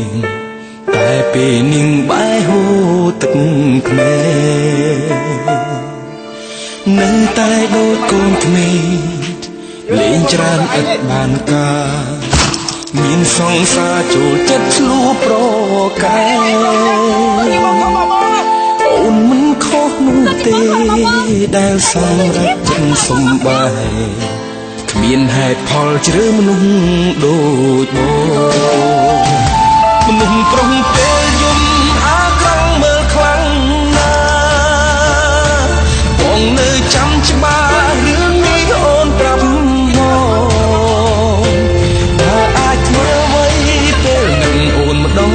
ងតែពេលនាងបែរហូរទឹកភ្នែកនៅតែដូចកូនក្មេងលេងច្រើនឥតបានការមានសង្សារចូលចិត្តឆ្លួប្រកែអូនមិនខុសនោះទេដែលសម្រេចចិត្តសំបាយគ្មានហេតុផលជ្រើមនុស្សដូចបងមនុស្សប្រុងពេលយំអាក្រង់មើលខ្លាំងណាបងនៅចាំច្បាស់រឿងនេះអូនប្រាប់មកថាអាចធ្វើអ្វីពេលនឹងអូនម្ដង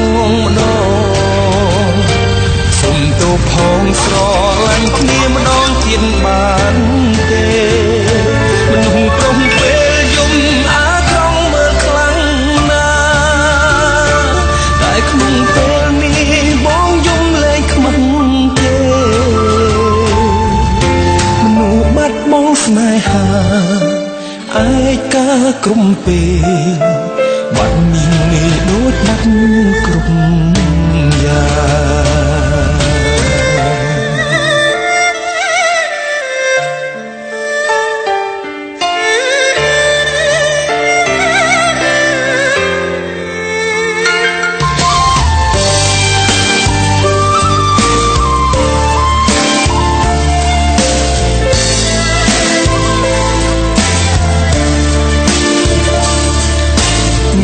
សុំទោសផងស្រឡាញ់គ្នាម្ដងទៀតបានទេមនុស្សប្រុងពេលយំអាក្រង់មើលខ្លាំងណាតែក្នុងពេលនេះបងយំលែងខ្មាស់ទេមនុស្សបាត់បង់ស្នេហាឯកាក្រុមពេលបាត់មាននេះដូចបាត់គ្រប់យ៉ាង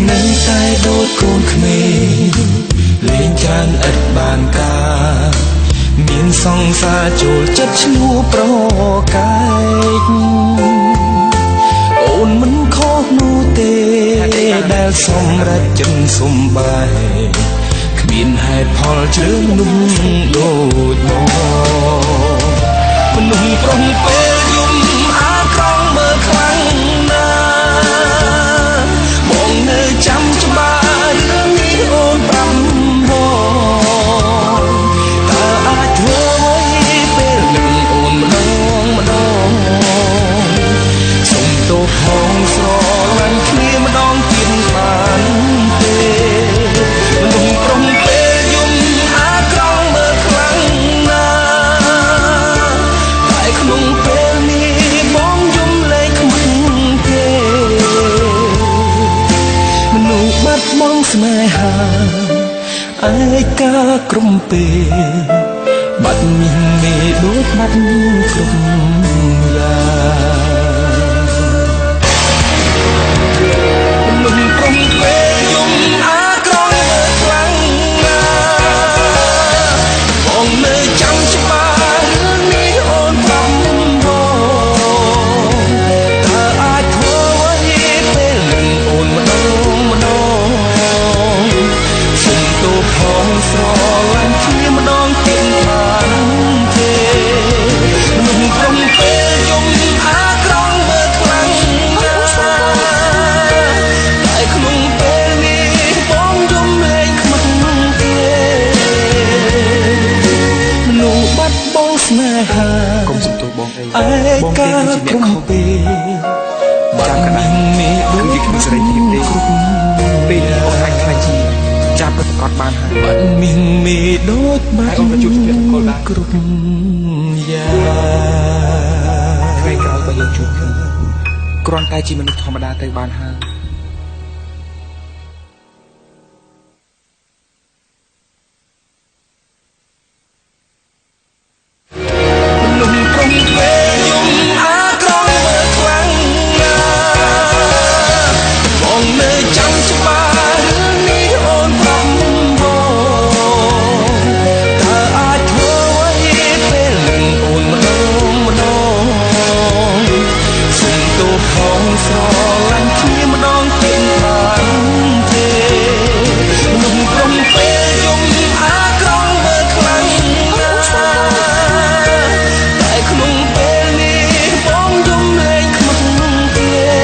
នៅតែដូចកូនក្មេងលេងច្រើនឥតបានការមានសង្សារចូលចិត្តឈ្លោះប្រកែកអូនមិនខុសនោះទេដែលសម្រេចចិត្តសំបាយគ្មានហេតុផលជ្រើមនុស្សដូចមកមនុស្សប្រុងពេលយំអាក្រង់មើលខ្លាំងណាបងនៅចាំច្បាស់រឿងនេះអូនប្រាប់មកតើអាចធ្វើអ្វីពេលនឹងអូនម្ដងសុំទោសផងស្រឡាញ់គ្នាម្ដងទៀតបានទេមនុស្សប្រុងពេលយំអាក្រង់មើលខ្លាំងណាតែក្នុងពេលនេះបងយំលែងខ្មាស់ទេមនុស្សបាត់បង់ស្នេហាឯកាក្រុមពេលបាត់មានមេដូចបាត់គ្រប់យ៉ាងមនុស្សប្រុងពេលយំអាក្រង់មើលខ្លាំងណាបងនៅចាំច្បាស់រឿងនេះអូនប្រាប់មកតើអាចធ្វើអ្វីពេលនឹងអូនម្ដងសុំទោសផងស្រឡាញ់គ្នាម្ដងទៀតបានទេមនុស្សប្រុងពេលយំអាក្រង់មើលខ្លាំងណាតែក្នុងពេលនេះបងយំលែងខ្មាស់ទេមនុស្សបាត់បង់ស្នេហាកុំសំទោសបងអីបងគេគឺជាអ្នកខុសចាំកណ្ដាលនេះដូចជាគ្មានសេរីភាពទេពេលនេះអូនអាចខ្លាចជាចាប់ពិតប្រាកដបានហើយបាត់មានមេដូចបាត់អូនជួបគ្នាគោលដែរគ្រប់យ៉ាងថ្ងៃក្រោយបើយើងជួបគ្នាគ្រាន់តែជាមនុស្សធម្មតាទៅបានហើយ